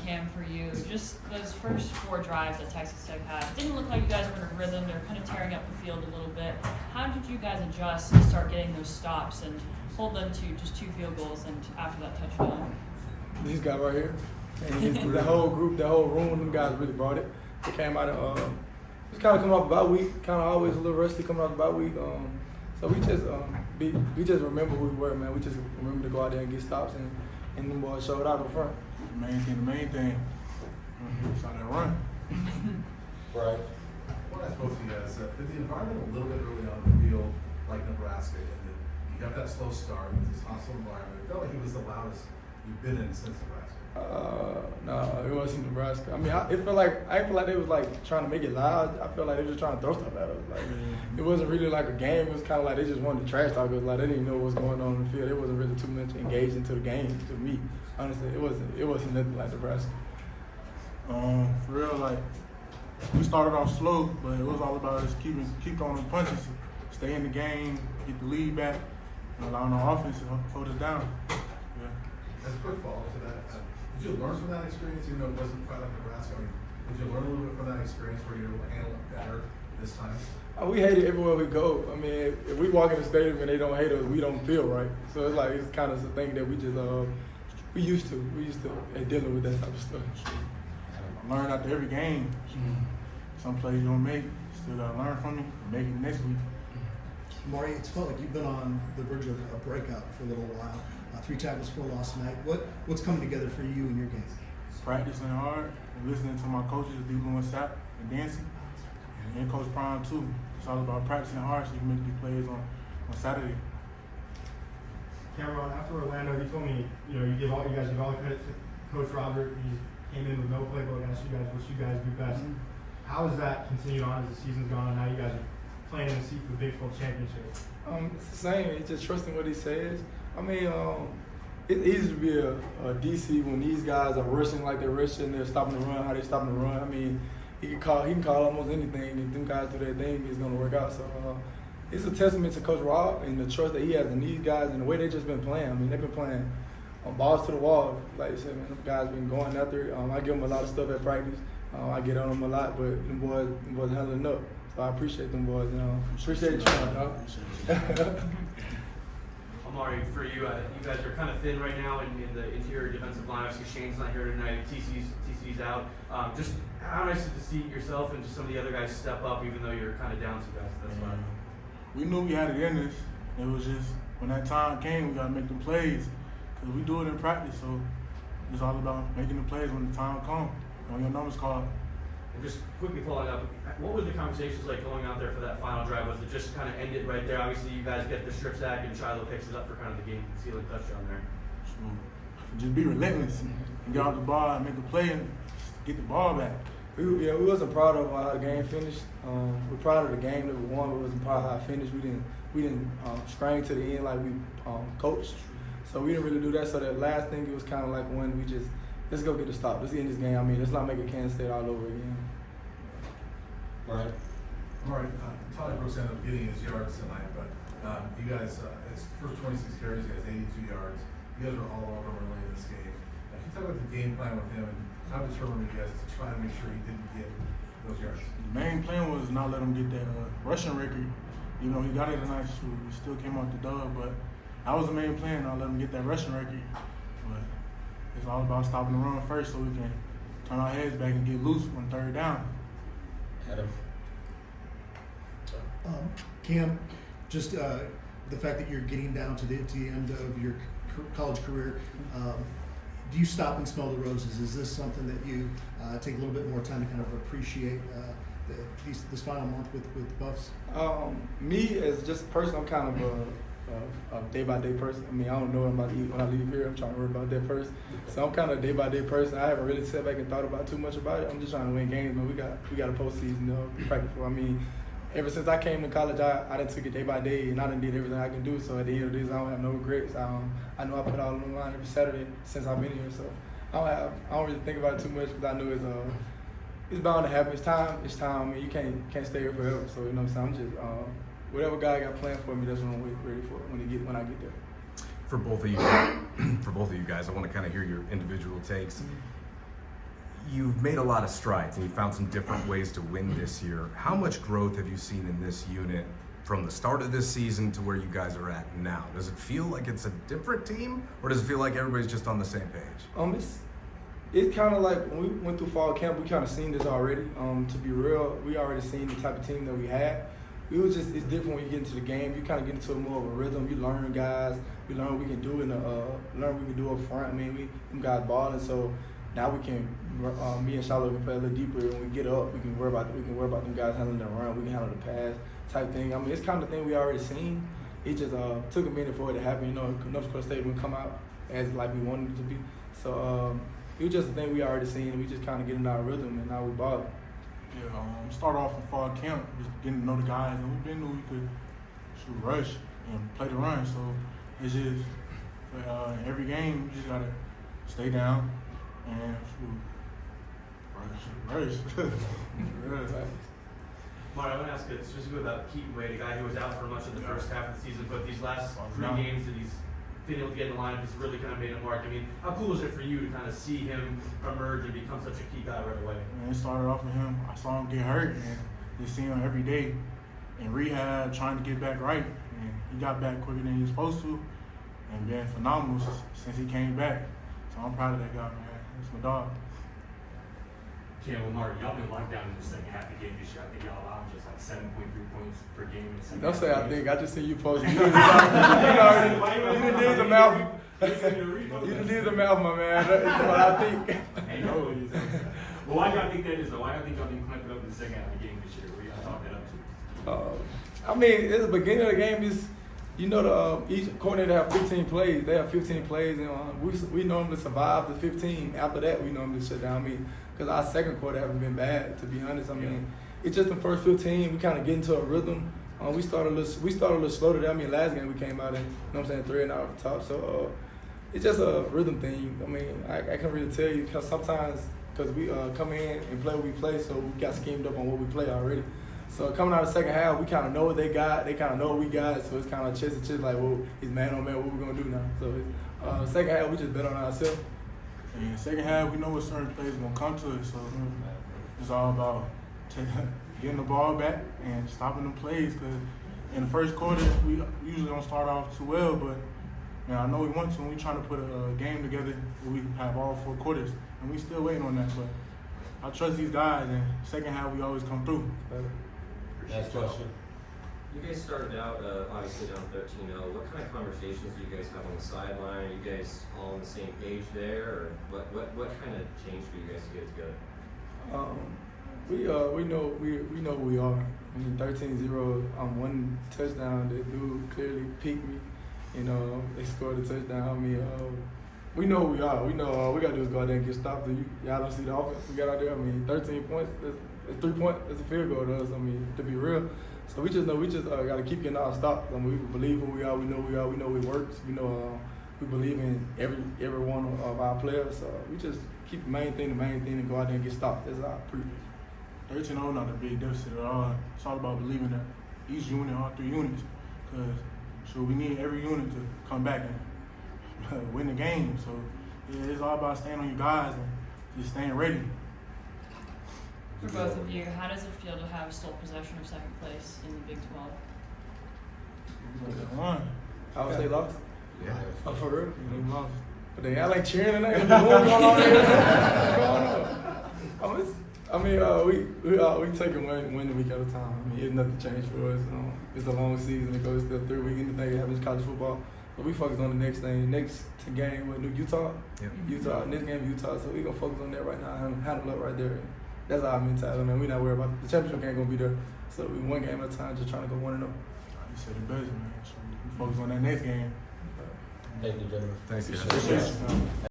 Cam, for you. Just those first 4 drives that Texas Tech had, it didn't look like you guys were in a rhythm. They were kind of tearing up the field a little bit. How did you guys adjust to start getting those stops and hold them to just 2 field goals and after that touchdown? These guys right here, and the whole group, the whole room, them guys really brought it. They came out of, just kind of coming off the bye week, kind of always a little rusty coming off the bye week. So we just remember who we were, man. We just remember to go out there and get stops, and them boys showed out in front. The main thing, saw that run. Right. What I suppose you guys, did the environment a little bit early on in the field, like Nebraska, and then you got that slow start with this hostile environment. It felt like it was the loudest you've been in since Nebraska. No, it wasn't Nebraska. I mean, I feel like they was like trying to make it loud. I feel like they were just trying to throw stuff at us. Like it wasn't really like a game. It was kind of like they just wanted to trash talk us. Like they didn't know what was going on in the field. It wasn't really too much engaged into the game to me. Honestly, it wasn't nothing like Nebraska. For real, like we started off slow, but it was all about us keep throwing the punches, stay in the game, get the lead back, and allowing our offense to hold us down. Yeah. As a quick follow-up to that, did you learn from that experience, even though it wasn't quite like Nebraska? I mean, did you learn a little bit from that experience where you're able to handle it better this time? We hate it everywhere we go. I mean, if we walk in the stadium and they don't hate us, we don't feel right. So it's like it's kind of a thing that we just we used to dealing with that type of stuff. I learned after every game. Some plays you don't make, still gotta learn from it and make it next week. Amari, it's felt like you've been on the verge of a breakout for a little while. 3 tackles for loss tonight. What's coming together for you in your game? Practicing hard and listening to my coaches, D-Lou and Sapp and Dancy, and Coach Prime too. It's all about practicing hard so you can make these plays on Saturday. Cameron, after Orlando, you told me, you guys give all the credit to Coach Robert. He came in with no playbook, asked you guys what you guys do best. How has that continued on as the season's gone and now you guys are playing in the seat for the Big 12 championship? It's the same. It's just trusting what he says. I mean, it's easy to be a DC when these guys are rushing like they're rushing. They're stopping the run, how they're stopping the run. I mean, he can call almost anything. If them guys do their thing, it's going to work out. So it's a testament to Coach Rob and the trust that he has in these guys and the way they've just been playing. I mean, they've been playing balls to the wall. Like I said, man, them guys been going after it. I give them a lot of stuff at practice. I get on them a lot, but them boys handling up. So I appreciate them boys. Appreciate you, dog. Amari, for you, you guys are kind of thin right now in the interior defensive line. Obviously, Shane's not here tonight. TC's out. Just how nice is it to see yourself and just some of the other guys step up, even though you're kind of down two guys. That's why. We knew we had it in us. It was just when that time came, we got to make the plays because we do it in practice. So it's all about making the plays when the time comes. When your number's called. And just quickly following up, what were the conversations like going out there for that final drive? Was it just kind of end it right there? Obviously, you guys get the strip sack and Shiloh picks it up for kind of the game-sealing touchdown there. So just be relentless and get off the ball and make a play and get the ball back. We wasn't proud of how the game finished. We're proud of the game that we won, but we wasn't proud of how it finished. We didn't strain to the end like we coached. So we didn't really do that. So that last thing, it was kind of like when we just, let's go get the stop. Let's end this game. I mean, let's not make it Kansas State all over again. Right. All right, Tyler Brooks ended up getting his yards tonight, but you guys, his first 26 carries, he has 82 yards. You guys are all over him early in this game. Can you talk about the game plan with him and how determined you guys to try to make sure he didn't get those yards? The main plan was not let him get that rushing record. You know, he got it tonight, so he still came out the dub, but that was the main plan, not let him get that rushing record. But it's all about stopping the run first so we can turn our heads back and get loose on third down. Adam. Cam, just the fact that you're getting down to the end of your college career, do you stop and smell the roses? Is this something that you take a little bit more time to kind of appreciate this final month with the Buffs? Me as just a person, I'm kind of a day-by-day person. I mean, I don't know what I'm about to eat when I leave here. I'm trying to worry about that first. So I'm kind of a day-by-day person. I haven't really sat back and thought about too much about it. I'm just trying to win games, man. We got a postseason to practice for. I mean, ever since I came to college, I done took it day by day, and I done did everything I can do. So at the end of this, I don't have no regrets. I know I put all on the line every Saturday since I've been here. So I don't really think about it too much because I know it's bound to happen. It's time. I mean, you can't stay here forever. So you know what I'm saying. I'm just whatever God got planned for me, that's what I'm ready for when I get there. for both of you, guys, I want to kind of hear your individual takes. You've made a lot of strides and you found some different ways to win this year. How much growth have you seen in this unit from the start of this season to where you guys are at now? Does it feel like it's a different team, or does it feel like everybody's just on the same page? It's kind of like when we went through fall camp, we kind of seen this already. To be real, we already seen the type of team that we had. It's different when you get into the game. You kind of get into more of a rhythm. You learn guys. We learn what we can do learn what we can do up front. I mean, them guys balling, so now we can. Me and Charlotte can play a little deeper. When we get up, we can worry about them guys handling the run. We can handle the pass type thing. I mean, it's kind of the thing we already seen. It just took a minute for it to happen. You know, North Dakota State wouldn't come out as like we wanted it to be. So it was just a thing we already seen, and we just kind of get in our rhythm, and now we balling. Yeah, start off in fall camp, just getting to know the guys, and we knew we could shoot rush and play the run. So it's just every game, you just gotta stay down and shoot rush. Mark, I want to ask you specifically about Keaton Wade, a guy who was out for much of the first half of the season, but these last 3 games that he's been able to get in the lineup, he's really kind of made a mark. I mean, how cool is it for you to kind of see him emerge and become such a key guy right away? Man, it started off with him. I saw him get hurt, and just seeing him every day in rehab, trying to get back right. And he got back quicker than he was supposed to, and been phenomenal since he came back. So I'm proud of that guy, man. That's my dog. Yeah, well, Mark, y'all been locked down in the second half of the game this year. I think y'all allowed just like 7.3 points per game in the second Don't half say of I the think. game. I just seen you post. You done did the math. You done did the math, my man. That's what I think. I know it is. Well, why do y'all think that is, though? Why do y'all think y'all been clamping up in the second half of the game this year? What do y'all chalk that up to? I mean, at the beginning of the game is, you know, each coordinator have 15 plays. They have 15 plays, and we normally survive the 15. After that, we normally shut down. I mean, because our second quarter haven't been bad, to be honest. I mean, it's just the first 15. We kind of get into a rhythm. We started a little slow today. I mean, last game we came out and, you know what I'm saying, 3 and out off the top. So it's just a rhythm thing. I mean, I can't really tell you because sometimes we come in and play what we play, so we got schemed up on what we play already. So coming out of the second half, we kind of know what they got. They kind of know what we got. So it's kind of chest to chest, like, well, it's man on man. What we gonna do now? So second half, we just bet on ourselves. And second half, we know what certain plays are gonna come to it. So it's all about getting the ball back and stopping the plays. Because in the first quarter, we usually don't start off too well, but man, I know we want to. And we trying to put a game together where we have all 4 quarters, and we still waiting on that. But I trust these guys, and second half we always come through. Next question. You guys started out obviously down 13-0. What kind of conversations do you guys have on the sideline? Are you guys all on the same page there, or what kind of changed for you guys to get it together? We know who we are. I mean, 13-0 on 1 touchdown. That dude clearly peaked me. You know, they scored a touchdown. I mean, we know who we are. We know all we gotta do is go out there and get stopped. Y'all don't see the offense we got out there. I mean, 13 points. It's 3 points. It's a field goal to us. I mean, to be real. So we just got to keep getting our stops. I mean, we believe who we are. We know who we are. We know it works. We know we believe in every one of our players. So we just keep the main thing, and go out there and get stopped. That's our preach. 13-0 not a big deficit at all. It's all about believing that each unit, all 3 units, because we need every unit to come back and win the game. So yeah, it's all about staying on your guys and just staying ready. For both of you, how does it feel to have sole possession of second place in the Big 12? I would say lost. Yeah. Oh, for real? We lost. But they got like cheering tonight. What's going on here? I mean, we take it one week at a time. I mean, it's nothing changed for us. It's a long season. It goes still 3 weeks. Anything that happens in college football. But we focus on the next thing. Next game with Utah. Yep. Utah. Next game Utah. So we gonna focus on that right now. Handle up right there. That's our mentality, man. We're not worried about the championship ain't gonna be there. So we 1 game at a time, just trying to go 1-0. You said it best, man. So we focus on that next game. Thank you, gentlemen. Thank you. Appreciate you.